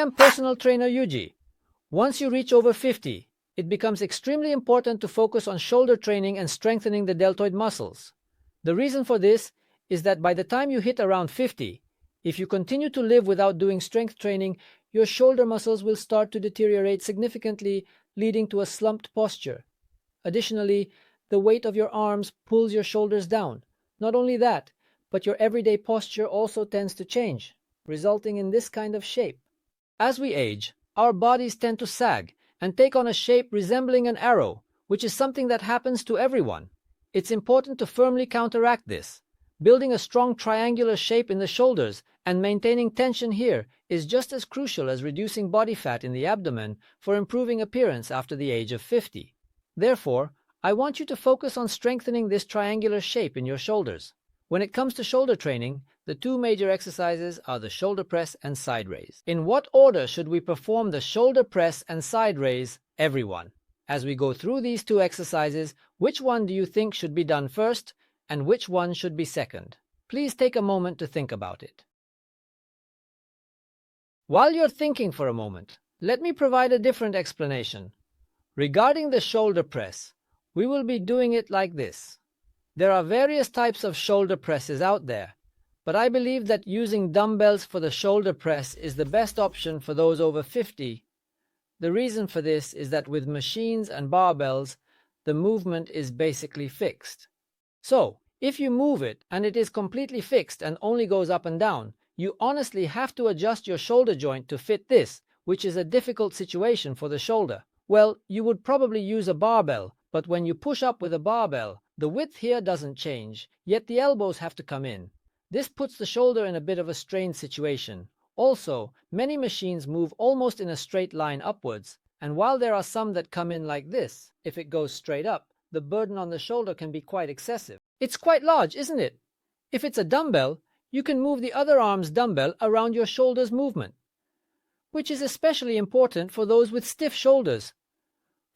am personal trainer Yuji. Once you reach over 50, it becomes extremely important to focus on shoulder training and strengthening the deltoid muscles. The reason for this is that by the time you hit around 50, if you continue to live without doing strength training, your shoulder muscles will start to deteriorate significantly, leading to a slumped posture. Additionally, the weight of your arms pulls your shoulders down. Not only that, but your everyday posture also tends to change, resulting in this kind of shape. As we age, our bodies tend to sag and take on a shape resembling an arrow, which is something that happens to everyone. It's important to firmly counteract this. Building a strong triangular shape in the shoulders and maintaining tension here is just as crucial as reducing body fat in the abdomen for improving appearance after the age of 50. Therefore, I want you to focus on strengthening this triangular shape in your shoulders. When it comes to shoulder training, the two major exercises are the shoulder press and side raise. In what order should we perform the shoulder press and side raise, everyone? As we go through these two exercises, which one do you think should be done first and which one should be second? Please take a moment to think about it. While you're thinking for a moment, let me provide a different explanation. Regarding the shoulder press, we will be doing it like this. There are various types of shoulder presses out there, but I believe that using dumbbells for the shoulder press is the best option for those over 50. The reason for this is that with machines and barbells, the movement is basically fixed. So, if you move it and it is completely fixed and only goes up and down, you honestly have to adjust your shoulder joint to fit this, which is a difficult situation for the shoulder. Well, you would probably use a barbell, but when you push up with a barbell, the width here doesn't change, yet the elbows have to come in. This puts the shoulder in a bit of a strained situation. Also, many machines move almost in a straight line upwards, and while there are some that come in like this, if it goes straight up, the burden on the shoulder can be quite excessive. It's quite large, isn't it? If it's a dumbbell, you can move the other arm's dumbbell around your shoulder's movement, which is especially important for those with stiff shoulders.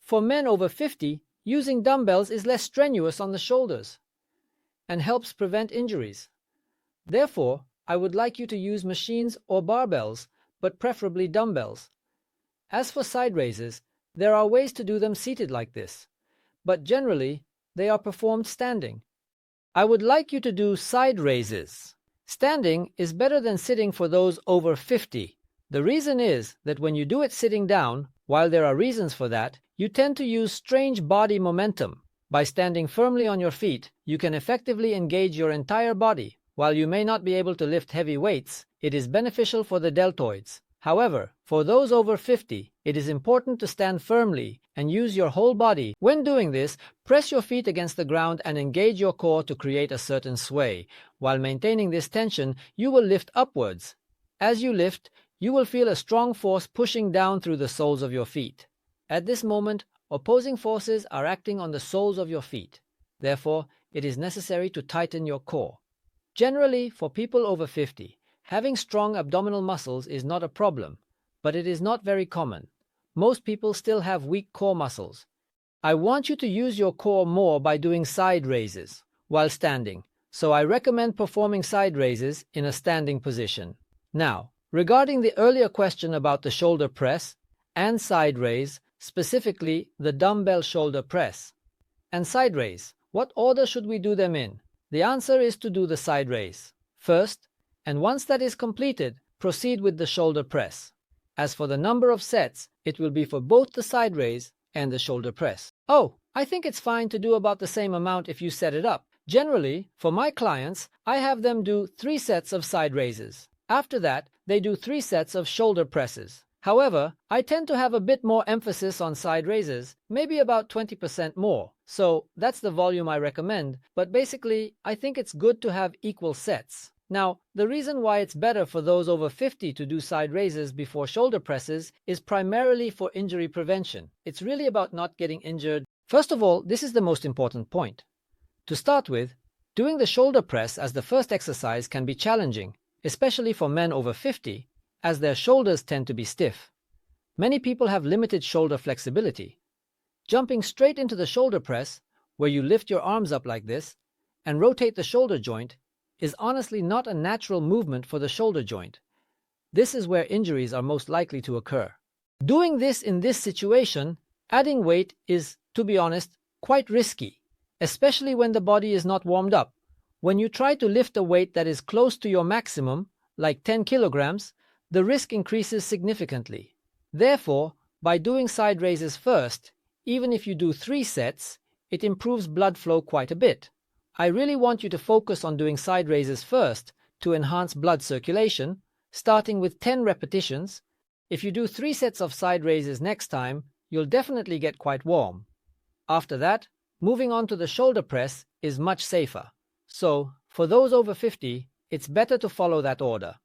For men over 50, using dumbbells is less strenuous on the shoulders and helps prevent injuries. Therefore, I would like you to use machines or barbells, but preferably dumbbells. As for side raises, there are ways to do them seated like this, but generally, they are performed standing. I would like you to do side raises. Standing is better than sitting for those over 50. The reason is that when you do it sitting down, while there are reasons for that, you tend to use strange body momentum. By standing firmly on your feet, you can effectively engage your entire body. While you may not be able to lift heavy weights, it is beneficial for the deltoids. However, for those over 50, it is important to stand firmly and use your whole body. When doing this, press your feet against the ground and engage your core to create a certain sway. While maintaining this tension, you will lift upwards. As you lift, you will feel a strong force pushing down through the soles of your feet. At this moment, opposing forces are acting on the soles of your feet. Therefore, it is necessary to tighten your core. Generally, for people over 50, having strong abdominal muscles is not a problem, but it is not very common. Most people still have weak core muscles. I want you to use your core more by doing side raises while standing, so I recommend performing side raises in a standing position. Now, regarding the earlier question about the shoulder press and side raise, specifically the dumbbell shoulder press and side raise, what order should we do them in? The answer is to do the side raise first, and once that is completed, proceed with the shoulder press. As for the number of sets, it will be for both the side raise and the shoulder press. Oh, I think it's fine to do about the same amount if you set it up. Generally, for my clients, I have them do 3 sets of side raises. After that, they do 3 sets of shoulder presses. However, I tend to have a bit more emphasis on side raises, maybe about 20% more. So that's the volume I recommend, but basically, I think it's good to have equal sets. Now, the reason why it's better for those over 50 to do side raises before shoulder presses is primarily for injury prevention. It's really about not getting injured. First of all, this is the most important point. To start with, doing the shoulder press as the first exercise can be challenging, especially for men over 50, as their shoulders tend to be stiff. Many people have limited shoulder flexibility. Jumping straight into the shoulder press, where you lift your arms up like this and rotate the shoulder joint, is honestly not a natural movement for the shoulder joint. This is where injuries are most likely to occur. Doing this in this situation, adding weight is, to be honest, quite risky, especially when the body is not warmed up. When you try to lift a weight that is close to your maximum, like 10 kilograms, the risk increases significantly. Therefore, by doing side raises first, even if you do 3 sets, it improves blood flow quite a bit. I really want you to focus on doing side raises first to enhance blood circulation, starting with 10 repetitions. If you do 3 sets of side raises next time, you'll definitely get quite warm. After that, moving on to the shoulder press is much safer. So, for those over 50, it's better to follow that order.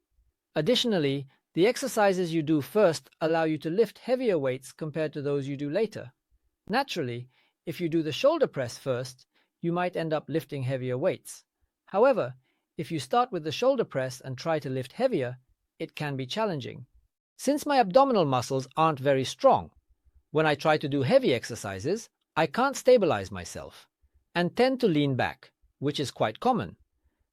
Additionally, the exercises you do first allow you to lift heavier weights compared to those you do later. Naturally, if you do the shoulder press first, you might end up lifting heavier weights. However, if you start with the shoulder press and try to lift heavier, it can be challenging. Since my abdominal muscles aren't very strong, when I try to do heavy exercises, I can't stabilize myself and tend to lean back, which is quite common.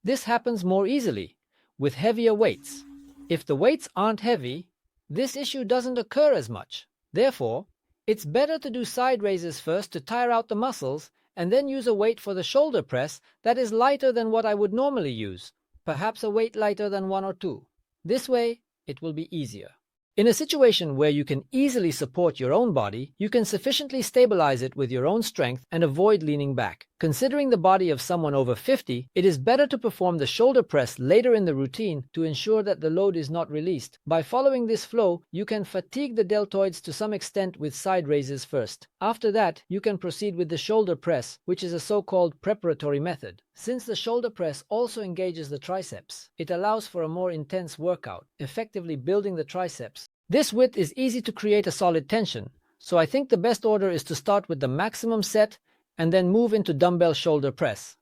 This happens more easily with heavier weights. If the weights aren't heavy, this issue doesn't occur as much. Therefore, it's better to do side raises first to tire out the muscles and then use a weight for the shoulder press that is lighter than what I would normally use, perhaps a weight lighter than 1 or 2. This way, it will be easier. In a situation where you can easily support your own body, you can sufficiently stabilize it with your own strength and avoid leaning back. Considering the body of someone over 50, it is better to perform the shoulder press later in the routine to ensure that the load is not released. By following this flow, you can fatigue the deltoids to some extent with side raises first. After that, you can proceed with the shoulder press, which is a so-called preparatory method. Since the shoulder press also engages the triceps, it allows for a more intense workout, effectively building the triceps. This width is easy to create a solid tension, so I think the best order is to start with the maximum set and then move into dumbbell shoulder press.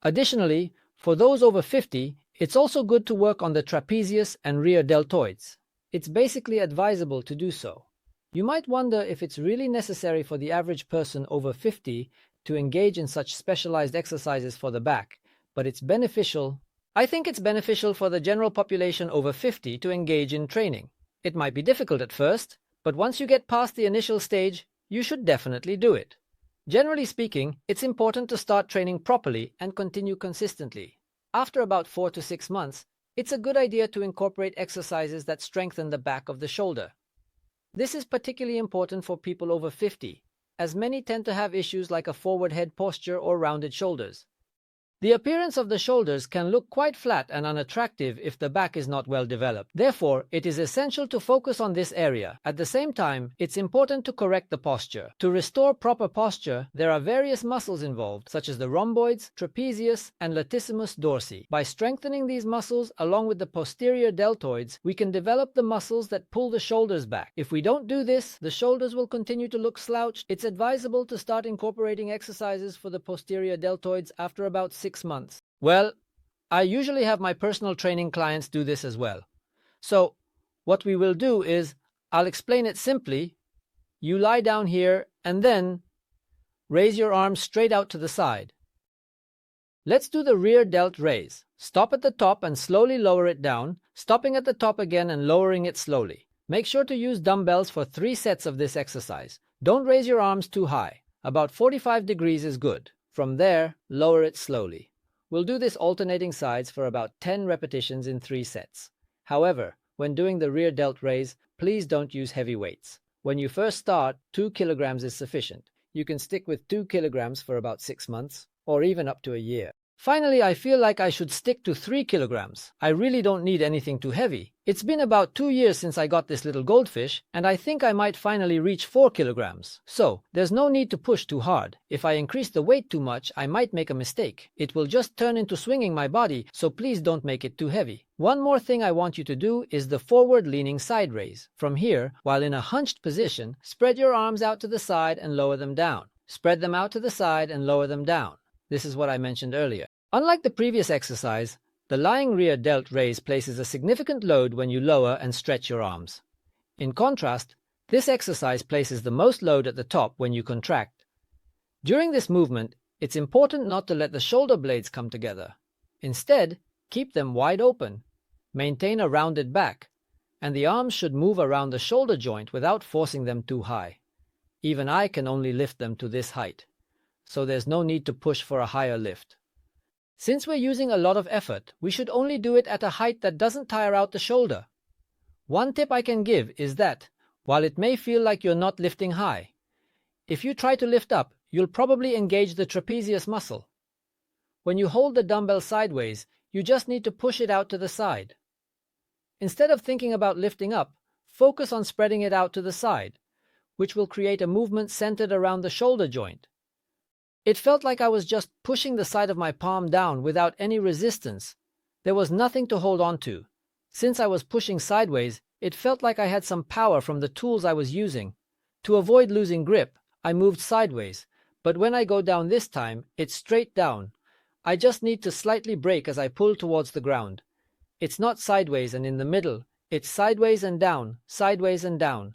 Additionally, for those over 50, it's also good to work on the trapezius and rear deltoids. It's basically advisable to do so. You might wonder if it's really necessary for the average person over 50 to engage in such specialized exercises for the back, but it's beneficial. I think it's beneficial for the general population over 50 to engage in training. It might be difficult at first, but once you get past the initial stage, you should definitely do it. Generally speaking, it's important to start training properly and continue consistently. After about 4 to 6 months, it's a good idea to incorporate exercises that strengthen the back of the shoulder. This is particularly important for people over 50, as many tend to have issues like a forward head posture or rounded shoulders. The appearance of the shoulders can look quite flat and unattractive if the back is not well developed. Therefore, it is essential to focus on this area. At the same time, it's important to correct the posture. To restore proper posture, there are various muscles involved, such as the rhomboids, trapezius, and latissimus dorsi. By strengthening these muscles along with the posterior deltoids, we can develop the muscles that pull the shoulders back. If we don't do this, the shoulders will continue to look slouched. It's advisable to start incorporating exercises for the posterior deltoids after about 6 months. Well, I usually have my personal training clients do this as well. So, what we will do is, I'll explain it simply. You lie down here and then raise your arms straight out to the side. Let's do the rear delt raise. Stop at the top and slowly lower it down, stopping at the top again and lowering it slowly. Make sure to use dumbbells for 3 sets of this exercise. Don't raise your arms too high. About 45 degrees is good. From there, lower it slowly. We'll do this alternating sides for about 10 repetitions in 3 sets. However, when doing the rear delt raise, please don't use heavy weights. When you first start, 2 kilograms is sufficient. You can stick with 2 kilograms for about 6 months, or even up to a year. Finally, I feel like I should stick to 3 kilograms. I really don't need anything too heavy. It's been about 2 years since I got this little goldfish, and I think I might finally reach 4 kilograms. So, there's no need to push too hard. If I increase the weight too much, I might make a mistake. It will just turn into swinging my body, so please don't make it too heavy. One more thing I want you to do is the forward-leaning side raise. From here, while in a hunched position, spread your arms out to the side and lower them down. Spread them out to the side and lower them down. This is what I mentioned earlier. Unlike the previous exercise, the lying rear delt raise places a significant load when you lower and stretch your arms. In contrast, this exercise places the most load at the top when you contract. During this movement, it's important not to let the shoulder blades come together. Instead, keep them wide open. Maintain a rounded back. and the arms should move around the shoulder joint without forcing them too high. Even I can only lift them to this height, so there's no need to push for a higher lift. Since we're using a lot of effort, we should only do it at a height that doesn't tire out the shoulder. One tip I can give is that, while it may feel like you're not lifting high, if you try to lift up, you'll probably engage the trapezius muscle. When you hold the dumbbell sideways, you just need to push it out to the side. Instead of thinking about lifting up, focus on spreading it out to the side, which will create a movement centered around the shoulder joint. It felt like I was just pushing the side of my palm down without any resistance. There was nothing to hold on to. Since I was pushing sideways, it felt like I had some power from the tools I was using. To avoid losing grip, I moved sideways, but when I go down this time, it's straight down. I just need to slightly brake as I pull towards the ground. It's not sideways and in the middle, it's sideways and down, sideways and down.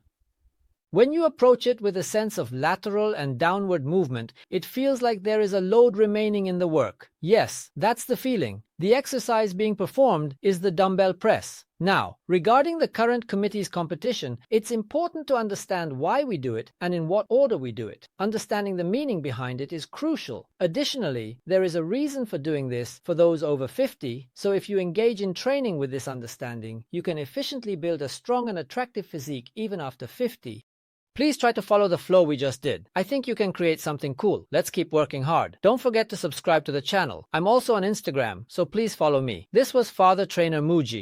When you approach it with a sense of lateral and downward movement, it feels like there is a load remaining in the work. Yes, that's the feeling. The exercise being performed is the dumbbell press. Now, regarding the current committee's competition, it's important to understand why we do it and in what order we do it. Understanding the meaning behind it is crucial. Additionally, there is a reason for doing this for those over 50, so if you engage in training with this understanding, you can efficiently build a strong and attractive physique even after 50. Please try to follow the flow we just did. I think you can create something cool. Let's keep working hard. Don't forget to subscribe to the channel. I'm also on Instagram, so please follow me. This was Father Trainer YUJI.